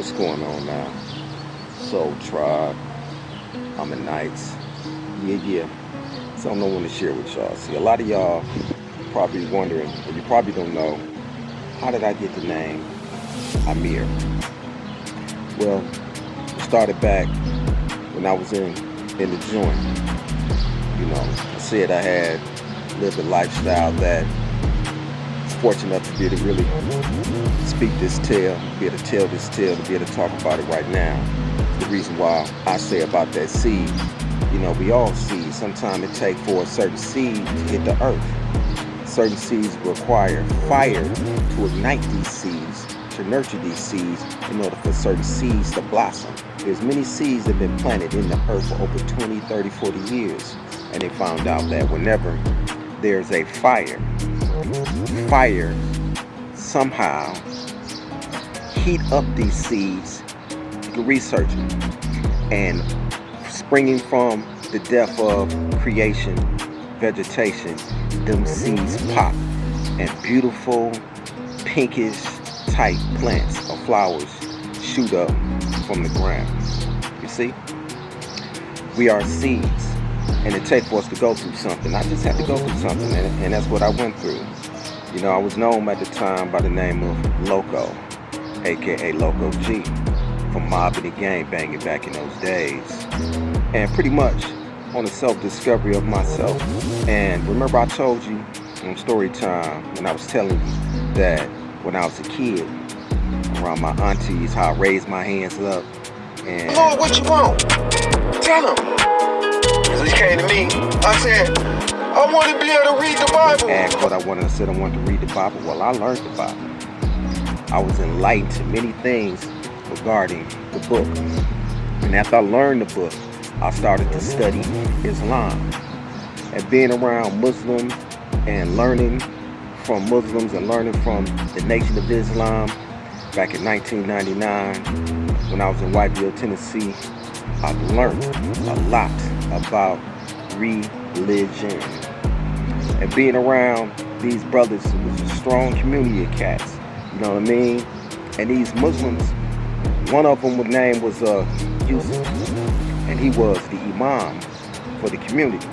What's going on now? Soul Tribe, I'm in Nights. Yeah. So I don't know when to share with y'all. See, a lot of y'all probably wondering, or you probably don't know, how did I get the name Amir? Well, it started back when I was in the joint. You know, I said I had lived a lifestyle that was fortunate enough to be able to really speak this tale, be able to tell this tale, to be able to talk about it right now. The reason why I say about that seed, you know, we all seed. Sometimes it takes for a certain seed to hit the earth. Certain seeds require fire to ignite these seeds, to nurture these seeds in order for certain seeds to blossom. There's many seeds that have been planted in the earth for over 20, 30, 40 years. And they found out that whenever there's a fire somehow heat up these seeds. You can research it. And springing from the depth of creation, vegetation, them seeds pop. And beautiful pinkish type plants or flowers shoot up from the ground. You see? We are seeds. And it takes for us to go through something. I just had to go through something, and that's what I went through. You know, I was known at the time by the name of Loco, aka Loco G, from mobbing and gang banging back in those days. And pretty much on the self-discovery of myself. And remember I told you on story time when I was telling you that when I was a kid, around my aunties, how I raised my hands up and Lord, what you want? Tell him. So he came to me. I said, I want to be able to read the Bible. Asked what I wanted. I said I wanted to read the Bible. Well, I learned the Bible. I was enlightened to many things regarding the book. And after I learned the book, I started to study Islam. And being around Muslims and learning from Muslims and learning from the Nation of Islam back in 1999, when I was in Whiteville, Tennessee, I learned a lot about religion. And being around these brothers, it was a strong community of cats, you know what I mean? And these Muslims, one of them, his name was Yusuf, and he was the imam for the community.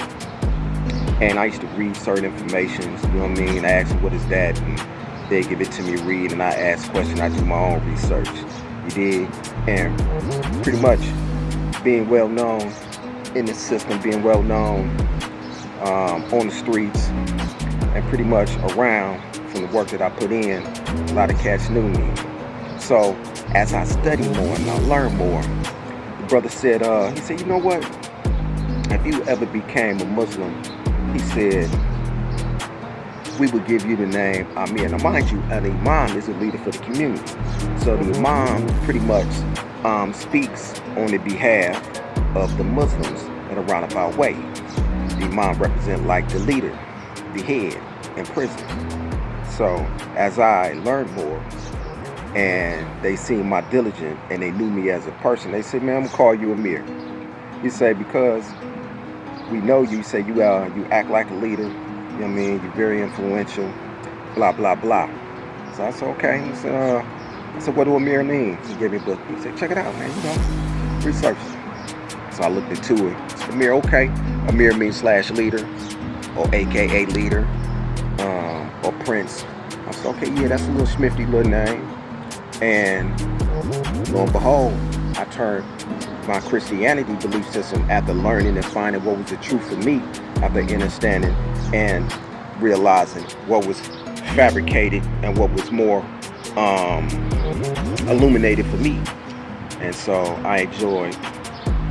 And I used to read certain information, you know what I mean? I asked them, what is that? And they give it to me, read, and I ask questions. I do my own research, you dig? And pretty much being well known in the system, being well known on the streets, and pretty much around from the work that I put in, a lot of cats knew me. So as I study more and I learn more, the brother said, he said, you know what? If you ever became a Muslim, he said, we would give you the name Amir. Now mind you, an imam is a leader for the community. So the imam pretty much speaks on the behalf of the Muslims in a roundabout way. The imam represents like the leader, the head in prison. So as I learned more and they seen my diligence and they knew me as a person, they said, man, I'm gonna call you Amir. You say, because we know you, say you act like a leader, you know what I mean, you're very influential, blah, blah, blah. So I said, okay. He said, I said, what do Amir mean? He gave me a book. He said, check it out, man, you know, research it. So I looked into it. I said, Amir, okay. Amir means /leader, or AKA leader, or prince. I said, okay, yeah, that's a little schmifty little name. And lo and behold, I turned my Christianity belief system after learning and finding what was the truth for me, after understanding and realizing what was fabricated and what was more illuminated for me. And so I enjoyed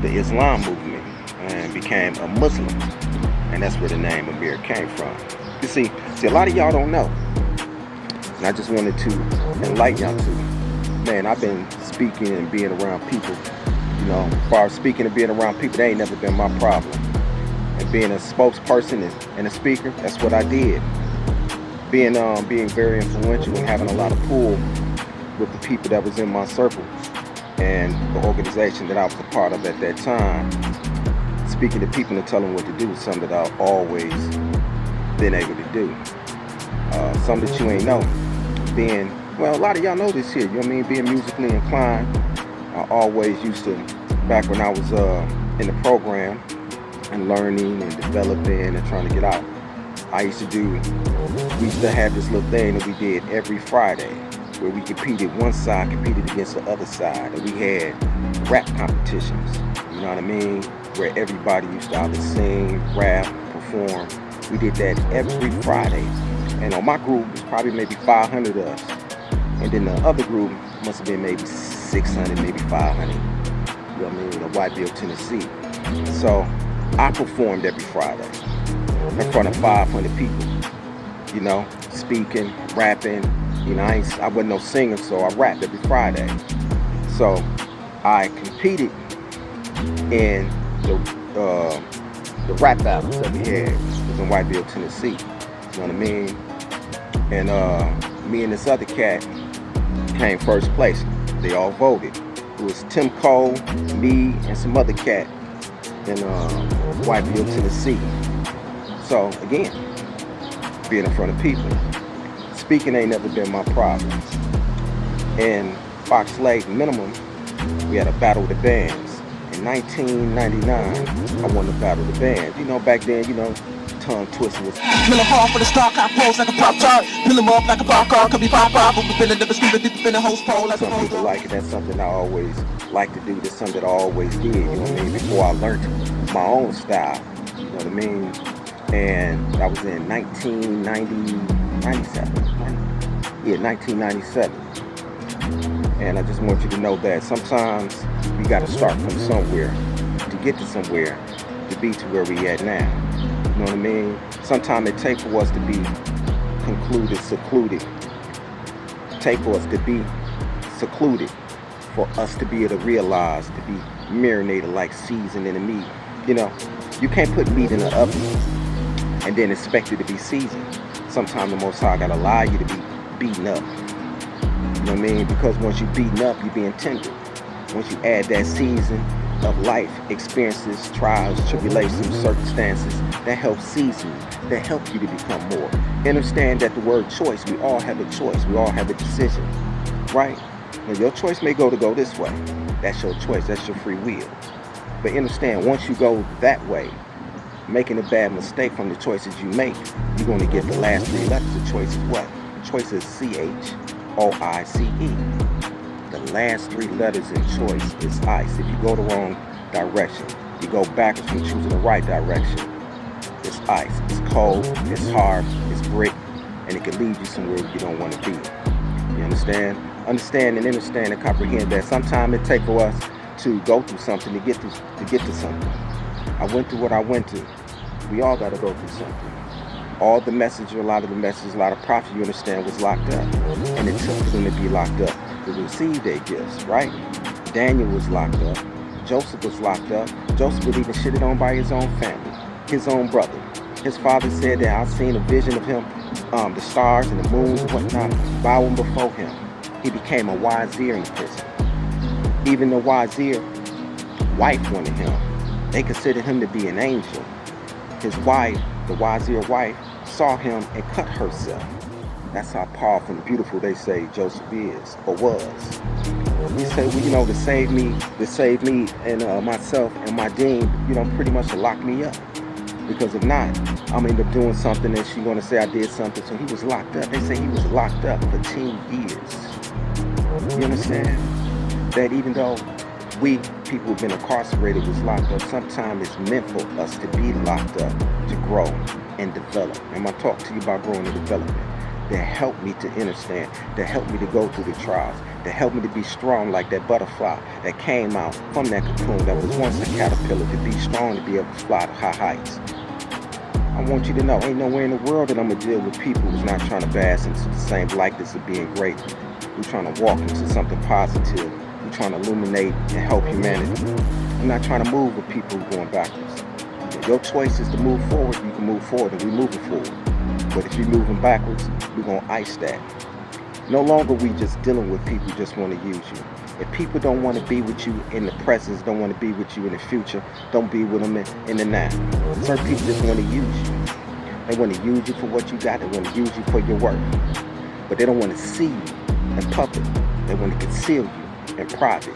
the Islam movement and became a Muslim. And that's where the name Amir came from. You see, a lot of y'all don't know. And I just wanted to enlighten y'all to. Man, I've been speaking and being around people. You know, as far as speaking and being around people, that ain't never been my problem. And being a spokesperson and a speaker, that's what I did. Being very influential and having a lot of pull with the people that was in my circle and the organization that I was a part of at that time. Speaking to people and telling them what to do is something that I've always been able to do. Something that you ain't know. Being, well, a lot of y'all know this here, you know what I mean? Being musically inclined, I always used to, back when I was in the program and learning and developing and trying to get out, we used to have this little thing that we did every Friday where we competed, one side competed against the other side, and we had rap competitions, you know what I mean, where everybody used to either sing, rap, perform. We did that every Friday, and on my group, it was probably maybe 500 of us, and then the other group must have been maybe 600, maybe 500, you know what I mean, in Whiteville, Tennessee. So I performed every Friday in front of 500 people, you know, speaking, rapping. You know, I wasn't no singer, so I rapped every Friday. So I competed in the rap battles that we had. It was in Whiteville, Tennessee. You know what I mean? And me and this other cat came first place. They all voted. It was Tim Cole, me, and some other cat in Whiteville, Tennessee. So again, being in front of people. Speaking ain't never been my problem. In Fox Lake Minimum, we had a battle of the bands. In 1999, I won the battle of the bands. You know, back then, you know, tongue twister was. Mill hard for the stock, I pose like a pop tart. Fill him up like a pop car, could be pop pop. But we've been in the stupid deep in the host pole. Some people like it. That's something I always like to do. That's something that I always did, you know what I mean, before I learned my own style. You know what I mean? And that was in 1997. And I just want you to know that sometimes we got to start from somewhere to get to somewhere to be to where we at now. You know what I mean? Sometimes it takes for us to be secluded. Take for us to be secluded, for us to be able to realize, to be marinated like seasoned in the meat. You know, you can't put meat in the oven and then expect it to be seasoned. Sometimes the Most High gotta allow you to be beaten up. You know what I mean? Because once you're beaten up, you're being tender. Once you add that season of life, experiences, trials, tribulations, circumstances, that helps season you, that help you to become more. Understand that the word choice, we all have a choice. We all have a decision, right? Now your choice may go this way. That's your choice. That's your free will. But understand, once you go that way, making a bad mistake from the choices you make, you're going to get the last three letters of choice is what? The choice is CHOICE. The last three letters in choice is ice. If you go the wrong direction, you go backwards from choosing the right direction, it's ice. It's cold, it's hard, it's brick, and it can lead you somewhere you don't want to be. You understand? Understand and comprehend that sometimes it takes for us to go through something to get to something. I went through what I went through. We all got to go through something. All the message, a lot of prophets, you understand, was locked up. And it took for them to be locked up to receive their gifts, right? Daniel was locked up. Joseph was locked up. Joseph was even shitted on by his own family, his own brother. His father said that I've seen a vision of him, the stars and the moons and whatnot, bowing before him. He became a wazir in the prison. Even the wazir wife wanted him. They considered him to be an angel. His wife, the wazir wife, saw him and cut herself. That's how powerful and beautiful they say Joseph is, or was. We say, well, you know, to save me and myself and my dean, you know, pretty much to lock me up. Because if not, I'm gonna end up doing something and she's gonna say I did something. So he was locked up. They say he was locked up for 10 years. You understand? That even though we, people who've been incarcerated, was locked up, sometimes it's meant for us to be locked up, to grow and develop. I'm gonna talk to you about growing and development. That helped me to understand, that helped me to go through the trials, that helped me to be strong like that butterfly that came out from that cocoon that was once a caterpillar, to be strong, to be able to fly to high heights. I want you to know, ain't nowhere in the world that I'm gonna deal with people who's not trying to bask into the same likeness of being great. We're trying to walk into something positive. We're trying to illuminate and help humanity. I'm not trying to move with people who are going backwards. If your choice is to move forward, you can move forward, and we're moving forward. But if you're moving backwards, we're going to ice that. No longer we just dealing with people who just want to use you. If people don't want to be with you in the present, don't want to be with you in the future, don't be with them in the now. Certain people just want to use you. They want to use you for what you got. They want to use you for your work. But they don't want to see you in public. They want to conceal you in private.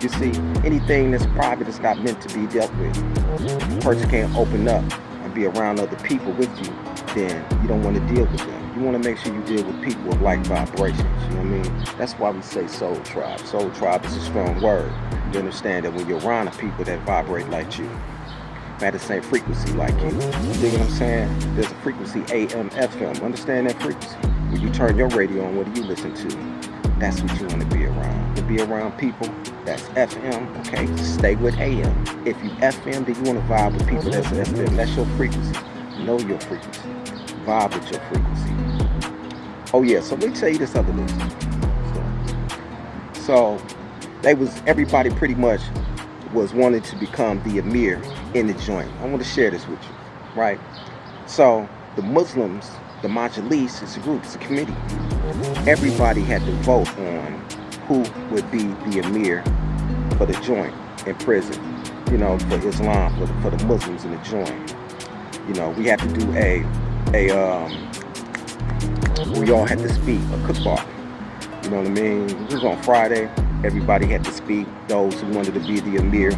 You see, anything that's private is not meant to be dealt with. If a person can't open up and be around other people with you, then you don't want to deal with them. You want to make sure you deal with people with like vibrations. You know what I mean? That's why we say soul tribe. Soul tribe is a strong word. You understand that when you're around the people that vibrate like you, at the same frequency like you. You dig what I'm saying? There's a frequency AM, FM. Understand that frequency? When you turn your radio on, what do you listen to? That's what you want to be around. To be around people that's FM, okay? Stay with AM. If you FM, then you want to vibe with people that's FM. That's your frequency. Know your frequency. Vibe with your frequency. Oh yeah, so let me tell you this other list. So everybody pretty much was wanting to become the Amir in the joint. I want to share this with you, right? So the Muslims, the Majlis, it's a group, it's a committee. Everybody had to vote on who would be the Amir for the joint in prison, you know, for Islam, for the Muslims in the joint. You know, we had to do we all had to speak, a cookbook. You know what I mean? It was on Friday. Everybody had to speak. Those who wanted to be the Amir,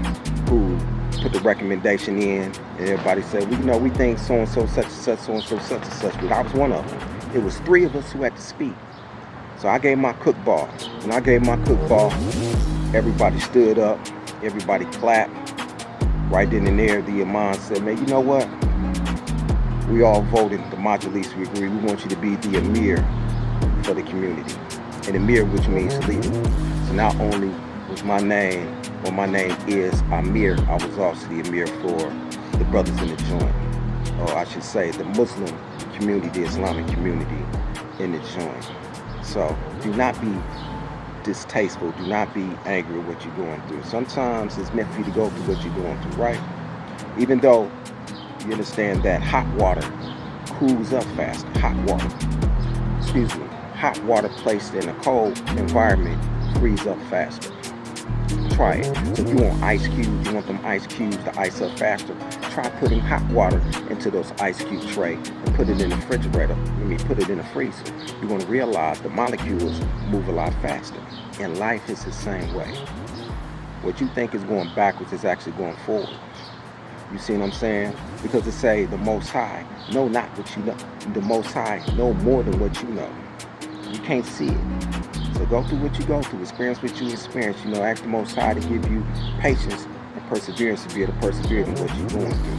who put the recommendation in, and everybody said, well, you know, we think so-and-so, such and such, so-and-so, such and such. But I was one of them. It was 3 of us who had to speak. So I gave my cookball. When I gave my cookball, everybody stood up. Everybody clapped. Right then and there, the Imam said, man, you know what? We all voted, the Majlis, we agree. We want you to be the Amir for the community. And Amir, which means leader. So not only was my name is Amir, I was also the Amir for the brothers in the joint. Or I should say the Muslim community, the Islamic community in the joint. So do not be distasteful, do not be angry with what you're going through. Sometimes it's meant for you to go through what you're going through, right? Even though you understand that hot water cools up faster, hot water placed in a cold environment freeze up faster. Try it. So if you want ice cubes, you want them ice cubes to ice up faster, try putting hot water into those ice cube tray and put it in the refrigerator. Put it in the freezer. You're going to realize the molecules move a lot faster. And life is the same way. What you think is going backwards is actually going forward. You see what I'm saying? Because it say the Most High know not what you know. The Most High know more than what you know. You can't see it. So go through what you go through. Experience what you experience. You know, ask the Most High to give you patience and perseverance to be able to persevere in what you're going through.